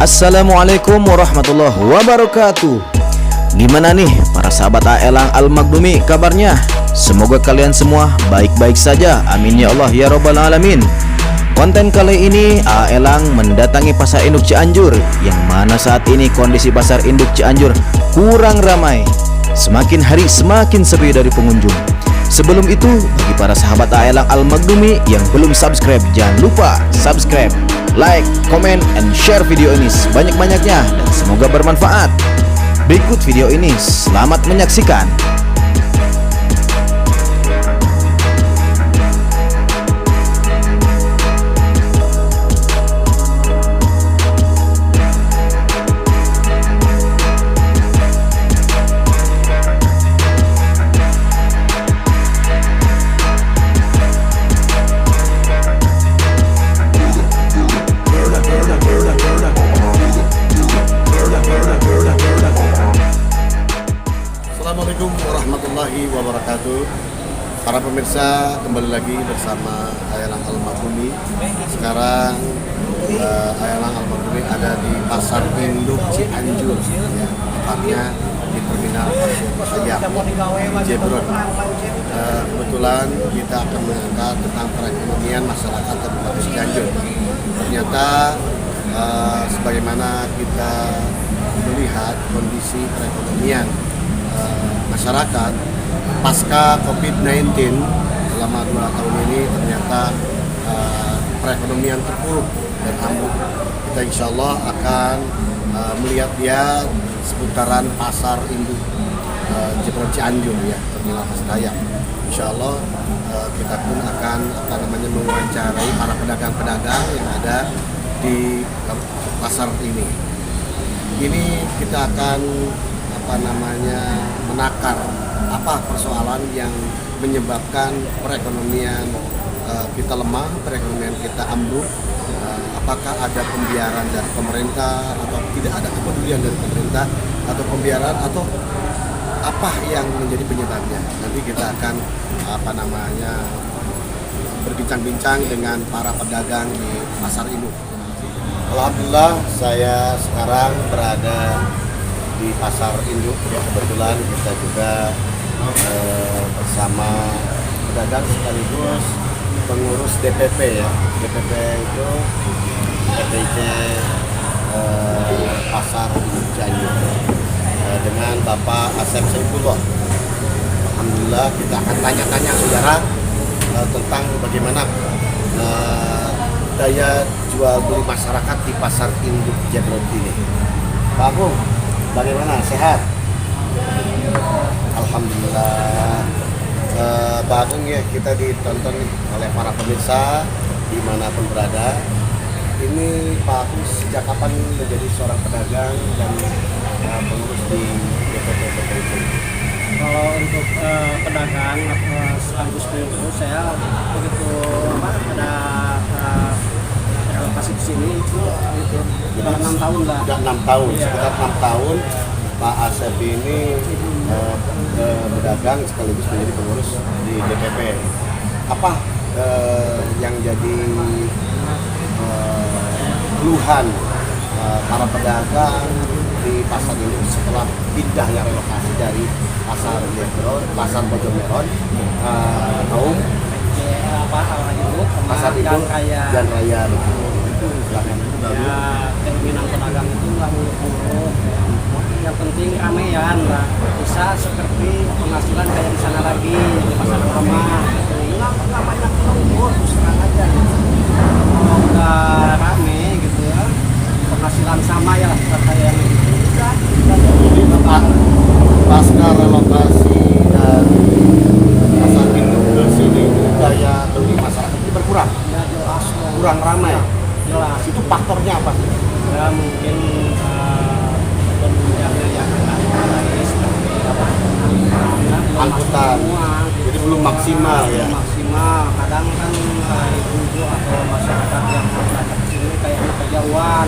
Assalamualaikum warahmatullahi wabarakatuh. Gimana nih para sahabat Aelang Al-Makdumi kabarnya? Semoga kalian semua baik-baik saja, amin ya Allah ya Rabbal Alamin. Konten kali ini Aelang mendatangi Pasar Induk Cianjur, yang mana saat ini kondisi Pasar Induk Cianjur kurang ramai. Semakin hari semakin sepi dari pengunjung. Sebelum itu, bagi para sahabat Aelang Al-Makdumi yang belum subscribe, jangan lupa subscribe, like, comment, and share video ini sebanyak-banyaknya, dan semoga bermanfaat. Berikut video ini, selamat menyaksikan. Assalamualaikum warahmatullahi wabarakatuh. Para pemirsa, kembali lagi bersama Aelang Al-Makdumi. Sekarang Aelang Al-Makdumi ada di Pasar Induk Cianjur, ya, tepatnya di Terminal Pasar Jebron. Kebetulan kita akan mengangkat tentang perekonomian masyarakat Kabupaten Cianjur. Ternyata sebagaimana kita melihat kondisi perekonomian masyarakat pasca COVID-19 selama 2 tahun ini, ternyata perekonomian terpuruk dan ambruk. Kita insya Allah akan melihat dia seputaran Pasar Induk Jebron Cianjur, ya, Terminal Pasar. Insya Allah kita pun akan mewawancarai para pedagang-pedagang yang ada di pasar ini. Ini kita akan menakar apa persoalan yang menyebabkan perekonomian kita lemah, perekonomian kita ambruk. Apakah ada pembiaran dari pemerintah atau tidak ada kepedulian dari pemerintah, atau pembiaran, atau apa yang menjadi penyebabnya? Nanti kita akan berbincang-bincang dengan para pedagang di pasar induk. Alhamdulillah, saya sekarang berada di Pasar Induk, ya. Kebetulan kita juga bersama pedagang sekaligus pengurus DPP, ya. DPP itu DPC Pasar Induk Cianjur, dengan Bapak Asep Saifullah. Alhamdulillah, kita akan tanya-tanya saudara tentang bagaimana daya jual beli masyarakat di Pasar Induk Jebron ini. Pak Agung, bagaimana? Sehat? Alhamdulillah. Pak Agung, ya, kita ditonton oleh para pemirsa dimanapun berada. Ini Pak Agung sejak kapan menjadi seorang pedagang dan pengurus di DPP itu? Kalau untuk pedagang sekaligus pengurus, saya begitu ada relokasi di sini itu sudah 6 tahun lah. Sudah 6 tahun, ya. Sekitar 6 tahun Pak Asep ini berdagang sekaligus menjadi pengurus di DPP. Apa yang jadi keluhan para pedagang di pasar ini setelah pindahnya relokasi dari Pasar Jebron, Pasar Bojomeron, Pasar Induk dan Raya. Ya, keinginan pedagang itu nggak muluk-muluk. Yang penting ramean lah, bisa seperti penghasilan kayak di sana lagi di pasar lama. Nggak banyak pengunjung, terus terang aja. Kalau udah rame gitu ya, penghasilan sama ya kayak yang itu. Pasca relokasi dari Pasar Induk ke sini, daya beli masyarakat itu berkurang, Ya jelas, kurang ramai. jelas. Itu faktornya apa? Ya mungkin penunjangnya yang lagi seperti apa? Angkutan. Jadi belum maksimal, ya. Belum maksimal. Kadang kan ibu-ibu atau masyarakat yang berada di sini kayaknya kejauhan.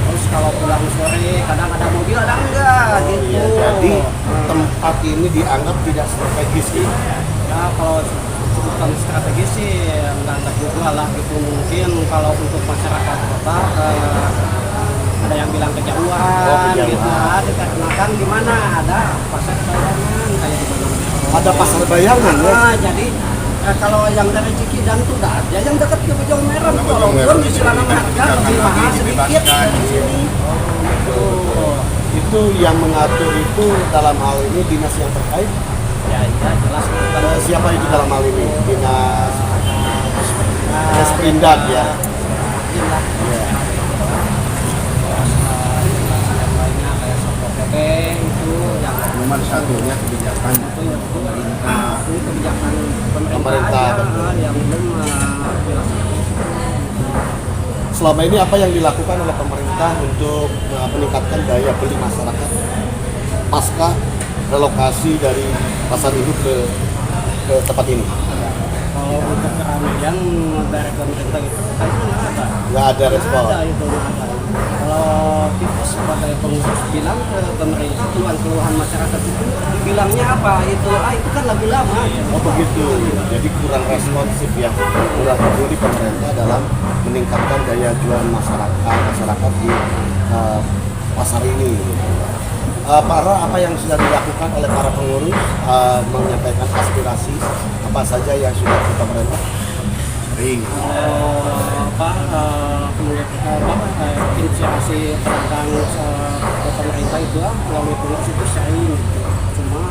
Terus kalau pulang sore kadang ada mobil, ada enggak gitu. Ya, jadi tempat ini dianggap tidak strategis, ya. Ya kalau bukan strategi sih enggak juga lah gitu. Mungkin kalau untuk masyarakat kota ada yang bilang kejauhan, Oh, kejauhan. gitu. Dikarenakan di mana ada pasar bayangan kayak di Bojong Meron. Ada pasar bayangan ya? Jadi kalau yang dari Cikidang tuh nggak ada, yang dekat ke Bojong Meron, walaupun di Silanang harga lebih mahal sedikit dari sini. Tuh. Itu yang mengatur itu dalam hal ini dinas yang terkait. Ya, jelas itu kan. Siapa itu dalam hal ini? Dinas Perindak ya. Iya. Ya. Yang lainnya kayak Satpol PP itu yang Nomor satunya kebijakan itu yang itu kebijakan pemerintah Pemerintah, aja, betul. yang belum dilaksanakan. Selama ini apa yang dilakukan oleh pemerintah untuk meningkatkan daya beli masyarakat pasca relokasi dari pasar induk ke tempat ini? Kalau untuk keramaian dari pemerintah itu kayaknya nggak ada. Nggak ada respon. Nggak ada itu nggak ada. Kalau kita sebagai pengurus bilang ke pemerintah keluhan masyarakat itu dibilangnya apa itu itu kan lagu lama. Oh begitu, jadi kurang responsif ya, kurang peduli pemerintah dalam meningkatkan daya jual masyarakat di pasar ini. Apa yang sudah dilakukan oleh para pengurus menyampaikan aspirasi apa saja yang sudah ke pemerintah? Inisiasi tentang pemerintah itu melalui pengurus itu sering cuma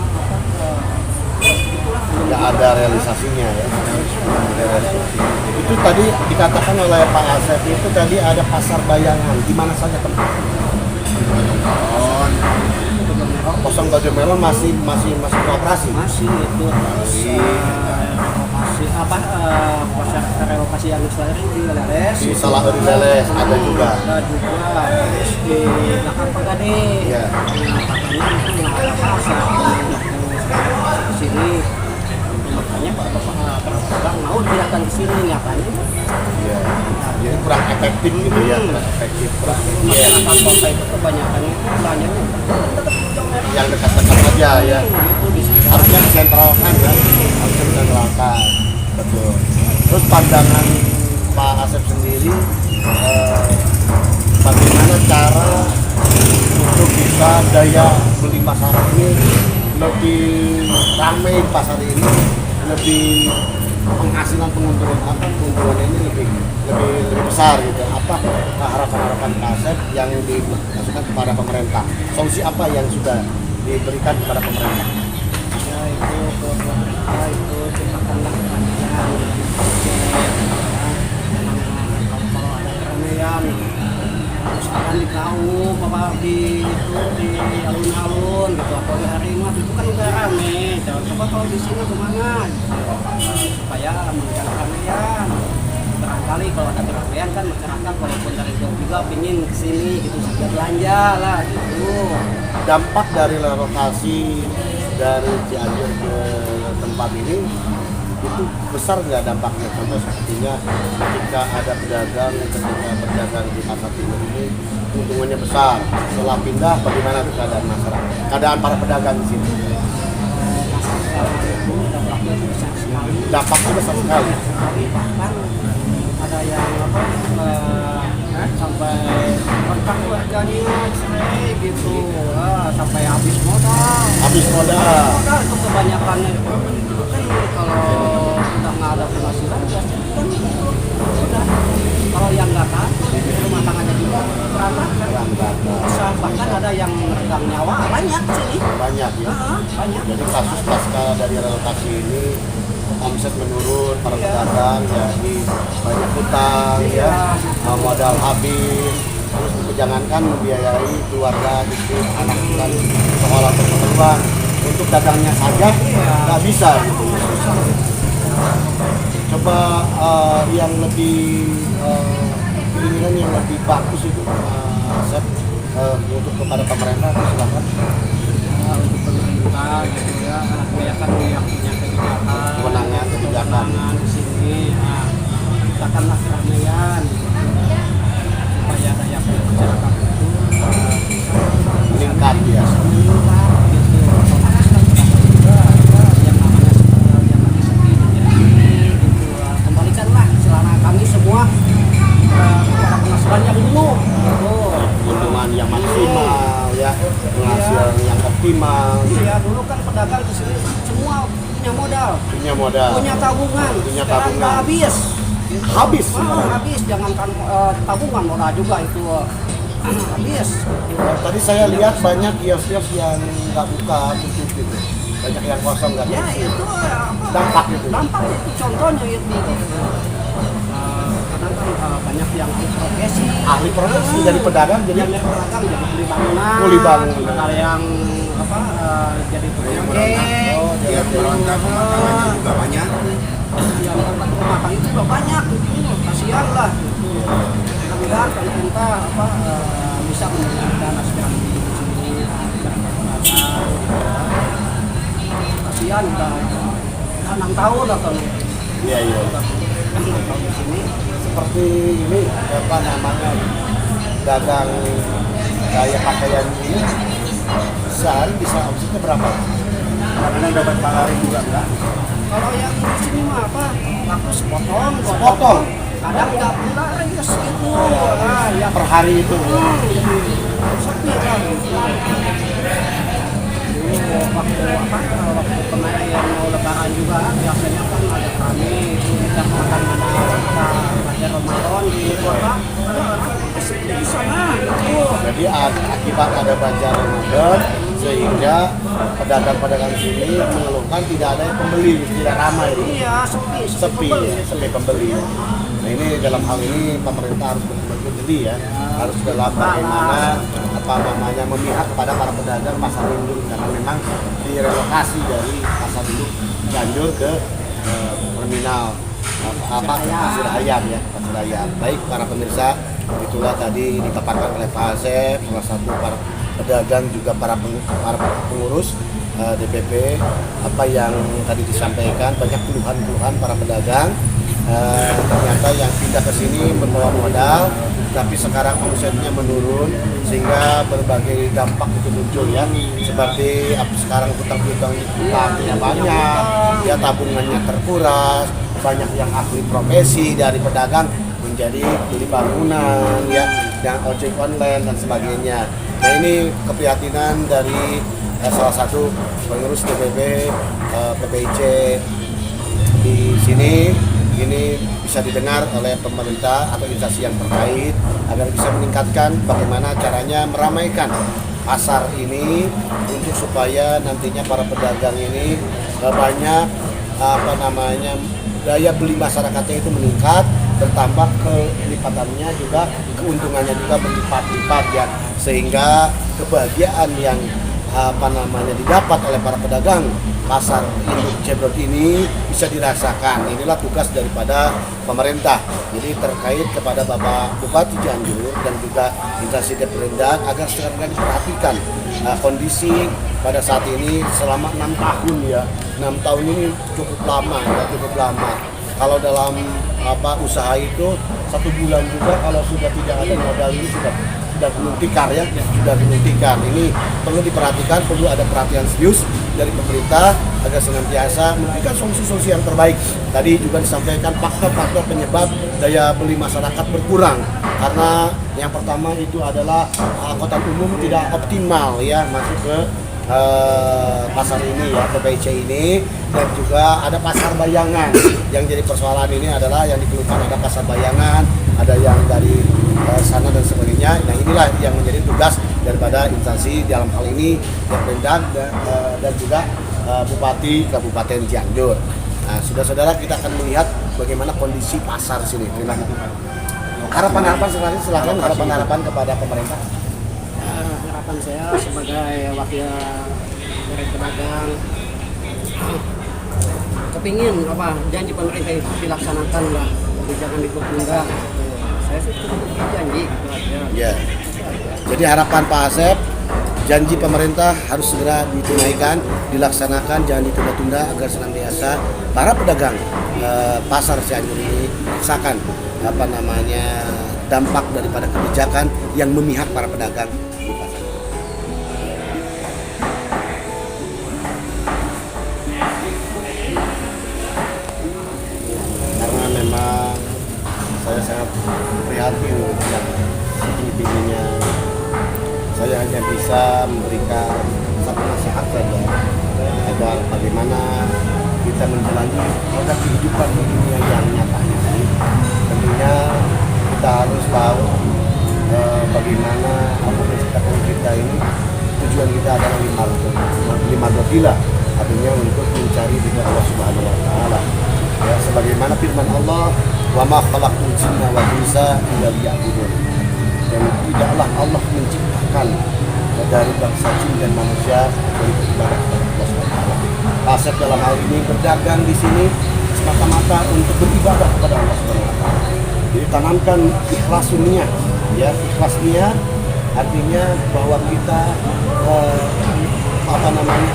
Tidak ada realisasinya ya. Ada realisasi. Itu tadi dikatakan oleh Pak Asep itu tadi ada pasar bayangan di mana saja tempat? Kosong Bojong Meron masih beroperasi. masih itu terus relokasi pasar relokasi yang selain di Leles Di Salahuddin Leles ada juga. ada juga terus di belakang Pagade Ya. katanya itu nggak ada pasar di sini makanya Pak Bang mau pindahkan ke sini katanya Iya. Jadi kurang efektif gitu ya, kurang efektif. masyarakat kota itu kebanyakan itu belanjanya Yang dekat-dekat aja ya. itu di sini Harusnya disentralkan ya, harusnya disentralkan. Betul. Terus pandangan Pak Asep sendiri, bagaimana cara untuk bisa daya beli masyarakat ini lebih ramai pasar ini, lebih keuntungannya ini lebih besar gitu. Apa harapan Pak Asep yang dimasukkan kepada pemerintah? Solusi apa yang sudah diberikan kepada pemerintah? ya itu ke pemerintah itu ciptakanlah keramaian kalau ada keramaian misalkan di kau bapak di itu di alun-alun gitu atau di hari Jumat itu kan udah rame coba kalau di sini kemana supaya memberikan keramaian barangkali kalau ada keramaian kan masyarakat walaupun dari jauh juga pingin kesini gitu sambil belanja lah gitu. Dampak dari relokasi dari Cianjur ke tempat ini itu besar nggak dampaknya? Contoh sepertinya ketika ada pedagang di pasar timur ini keuntungannya besar. Setelah pindah, bagaimana keadaan masyarakat? Keadaan para pedagang di sini? Dampaknya besar sekali. Bahkan ada yang sampai kontak keluarganya cerai gitu sampai habis modal Habis modal. itu kebanyakan itu kan kalau udah nggak ada penghasilan biasanya kan udah kalau yang nggak tahan rumah tangganya juga berantakan bisa bahkan ada yang meregang nyawa banyak sini Banyak ya. banyak Jadi kasus pasca dari relokasi ini omset menurun, para pedagang jadi banyak hutang ya, modal habis, terus jangankan membiayai keluarga, istri, anak dan sekolah keperluan untuk dagangnya saja nggak bisa gitu. Coba yang lebih keinginan yang lebih bagus itu Asep untuk kepada pemerintah silakan. untuk pemerintah gitu ya kebanyakan yang punya kebijakan Kewenangan di sini ciptakanlah keramaian supaya daya beli masyarakat itu meningkat ya. meningkat gitu otomatis kan pedagang juga ada yang namanya yang lagi sepi jadi gitu kembalikanlah selama kami semua kepada penghasilan yang dulu gitu punya modal, punya tabungan, Punya sekarang tabungan. udah habis. Habis? Habis, jangankan tabungan modal juga itu habis. Tadi saya lihat banyak kios-kios yang nggak buka, tutup gitu. Banyak yang kosong nggak Ya buka. itu Dampak itu. Dampak itu contohnya itu. Kadang kan banyak yang profesi. Ahli profesi dari pedagang jadi Yang pedagang jadi beli bangunan. Kuli bangunan. Ada yang jadi tukang Oh, ojek. dia berontak rumah tangganya juga banyak. Yang rumah tangga itu juga banyak. Kasihan lah. Mudah-mudahan pemerintah bisa memberikan dana seperti ini. Kasihan udah 6 tahun atau Iya. 6 tahun di sini. Seperti ini apa namanya dagang kayak pakaian ini sehari bisa omsetnya berapa? Kadang dapat pahari juga enggak? Kalau yang di sini mah laku sepotong, Sepotong? kadang nggak pula ya segitu. Ya Per hari itu. sepi kan. Dulu waktu kemarin yang mau lebaran juga biasanya kan ada kami kita makan ada Ramadan di kota, ada sepi di sana gitu. Jadi akibat ada bazar Ramadan sehingga pedagang-pedagang sini mengeluhkan tidak ada yang pembeli, tidak ramai. Iya, sepi Sepi pembeli. Nah ini dalam hal ini pemerintah harus betul-betul jeli ya, harus dalam bagaimana apa namanya memihak kepada para pedagang pasar induk karena memang direlokasi dari pasar induk Cianjur ke terminal Pasir Hayam ya, Pasir Hayam. Baik para pemirsa, itulah tadi dipaparkan oleh Pak Asep, salah satu para pedagang juga para pengurus DPP apa yang tadi disampaikan, banyak keluhan-keluhan para pedagang. Ternyata yang pindah ke sini membawa modal, tapi sekarang omsetnya menurun sehingga berbagai dampak itu muncul ya, seperti sekarang utangnya banyak, ya tabungannya terkuras, banyak yang ahli profesi dari pedagang menjadi beli bangunan ya, dan ojek online dan sebagainya. Nah ini keprihatinan dari salah satu pengurus DPP PPIC di sini. Ini bisa didengar oleh pemerintah atau instansi yang terkait agar bisa meningkatkan bagaimana caranya meramaikan pasar ini untuk supaya nantinya para pedagang ini banyak apa namanya daya beli masyarakatnya itu meningkat, bertambah kelipatannya juga, keuntungannya juga berlipat-lipat ya, sehingga kebahagiaan yang apa namanya didapat oleh para pedagang pasar induk Cebrot ini bisa dirasakan. Inilah tugas daripada pemerintah. Jadi terkait kepada Bapak Bupati Cianjur dan juga instansi Deperindak agar segera diperhatikan kondisi pada saat ini selama 6 tahun ya. 6 tahun ini cukup lama ya, cukup lama. Kalau dalam usaha itu 1 bulan juga kalau sudah tidak ada modal ini sudah gulung tikar ya, sudah gulung tikar. Ini perlu diperhatikan, perlu ada perhatian serius dari pemerintah agar senantiasa memberikan solusi-solusi yang terbaik. Tadi juga disampaikan faktor-faktor penyebab daya beli masyarakat berkurang, karena yang pertama itu adalah angkutan umum tidak optimal ya masuk ke pasar ini ya, PPIC ini, dan juga ada pasar bayangan. Yang jadi persoalan ini adalah yang dikeluhkan ada pasar bayangan, ada yang dari sana dan sebagainya. Nah inilah yang menjadi tugas daripada instansi dalam hal ini Deperindak dan juga Bupati Kabupaten Cianjur. Nah saudara-saudara, kita akan melihat bagaimana kondisi pasar sini. Terima kasih. Harapan-harapan silakan harapan-harapan kepada pemerintah. Harapan saya sebagai wakil dari pedagang kepingin janji pemerintah itu dilaksanakan lah, jadi jangan ditunda. Saya sih cukup janji gitu aja. Ya. Jadi harapan Pak Asep, janji pemerintah harus segera ditunaikan, dilaksanakan, jangan ditunda-tunda agar senantiasa para pedagang pasar Cianjur ini merasakan dampak daripada kebijakan yang memihak para pedagang di pasar. Karena memang saya sangat prihatin yang setinggi-tingginya. Saya hanya bisa memberikan satu nasihat saja agar bagaimana kita menjalani roda kehidupan di dunia yang nyata ini, tentunya kita harus tahu bagaimana Allah menciptakan kita ini. Tujuan kita adalah lima gila, artinya untuk mencari ridha Allah Subhanahu wa taala. Ya, sebagaimana firman Allah, "Wa ma khalaqtul jinna wal insa illa liya'budun." Dan tidaklah Allah menciptakan dari bangsa jin dan manusia untuk beribadah kepada Allah Subhanahu wa taala. Konsep dalam hal ini berdagang di sini semata-mata untuk beribadah kepada Allah Subhanahu wa taala. Jadi tanamkan ikhlas niat, ya, ikhlas niat artinya bahwa kita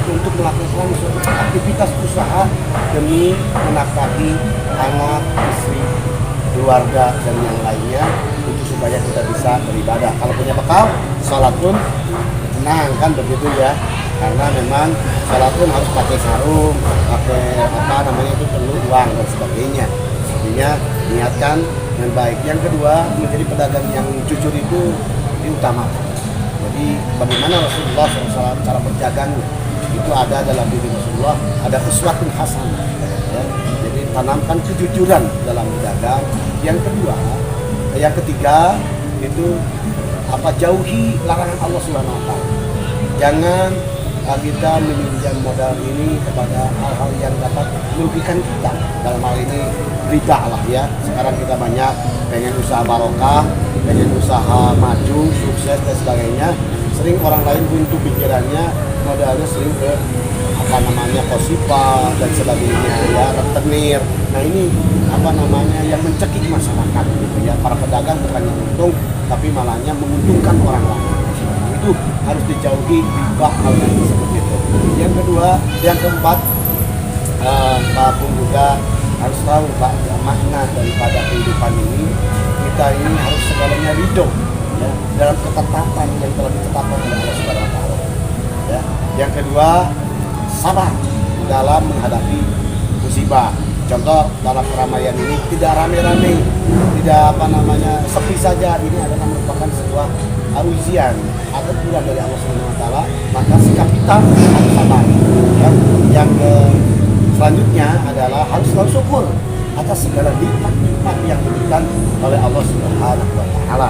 untuk melakukan suatu aktivitas usaha demi menafkahi anak, istri, keluarga dan yang lainnya untuk supaya kita bisa beribadah. Kalau punya bekal, sholat pun tenang kan begitu ya. Karena memang sholat pun harus pakai sarung, pakai itu perlu uang dan sebagainya. Artinya niatkan yang baik. Yang kedua, menjadi pedagang yang jujur itu diutamakan. Jadi bagaimana Rasulullah SAW cara berdagang itu ada dalam diri Rasulullah, ada uswatun hasanah. Ya. Jadi tanamkan kejujuran dalam berdagang. Yang ketiga itu jauhi larangan Allah Subhanahu wa taala. Jangan kita meminjam modal ini kepada hal-hal yang dapat merugikan kita. Dalam hal ini riba lah ya. Sekarang kita banyak pengen usaha barokah, pengen usaha maju, sukses dan sebagainya. Sering orang lain buntu pikirannya, modalnya sering ke kosipa dan sebagainya ya, rentenir. Nah ini yang mencekik masyarakat gitu ya. Para pedagang bukannya untung tapi malahnya menguntungkan orang lain. Itu harus dijauhi riba hal yang seperti itu. Yang keempat, Pak Pung juga harus tahu Pak, makna daripada kehidupan ini, kita ini harus segalanya ridho ya, dalam ketetapan yang telah ditetapkan oleh Allah Subhanahu wa taala. Ya. Yang kedua, sabar dalam menghadapi musibah. Contoh dalam keramaian ini tidak rame-rame, tidak sepi saja. Ini adalah merupakan sebuah ujian atau teguran dari Allah Subhanahu wa taala, maka sikap kita harus sabar. Ya. Yang selanjutnya adalah harus selalu syukur atas segala nikmat yang diberikan oleh Allah Subhanahu wa taala.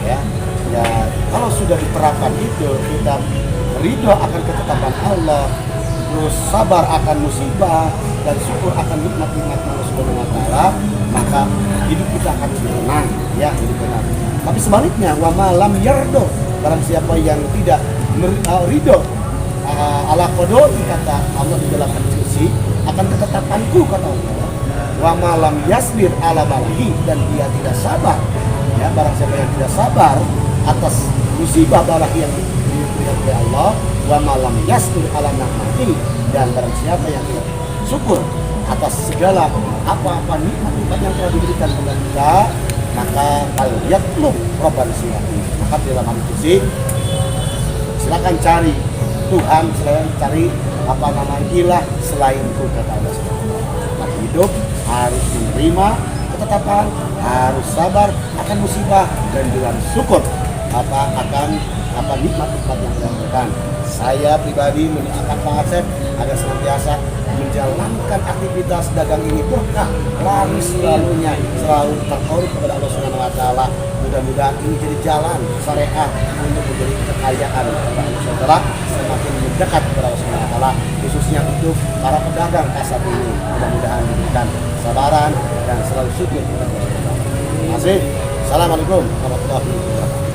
Ya. Kalau sudah diterapkan itu, kita ridho akan ketetapan Allah, terus sabar akan musibah dan syukur akan nikmat-nikmat Allah Subhanahu wa taala, maka hidup kita akan tenang, ya, hidup tenang. Tapi sebaliknya, wa ma lam yardo, barang siapa yang tidak ridho ala qadoi, kata Allah di dalam hadis akan ketetapanku, kata Allah. Wa ma lam yasbir ala balahi, dan dia tidak sabar. Ya, barang siapa yang tidak sabar atas musibah balahi yang diberikan oleh Allah, wa ma lam yasbir ala nikmati, dan barang siapa yang tidak syukur atas segala apa-apa nikmat yang telah diberikan kepada kita, maka kalau yatlub robban siwati, maka dalam hadis silakan cari Tuhan, selain cari ilah selainku, kata Allah SWT. Maka hidup harus menerima ketetapan, harus sabar akan musibah dan juga syukur akan nikmat-nikmat yang diberikan. Saya pribadi mendoakan Pak Asep agar senantiasa menjalankan aktivitas dagang ini berkah, laris selalu terkorup kepada Allah Subhanahu wa taala. Mudah-mudahan ini jadi jalan syariat untuk menjadi kekayaan kepada Allah Subhanahu wa taala, semakin mendekat kepada Allah Subhanahu wa taala, khususnya untuk para pedagang pasar ini. Mudah-mudahan diberikan kesabaran dan selalu syukur kepada Allah Subhanahu wa taala. Terima kasih. Assalamualaikum warahmatullahi wabarakatuh.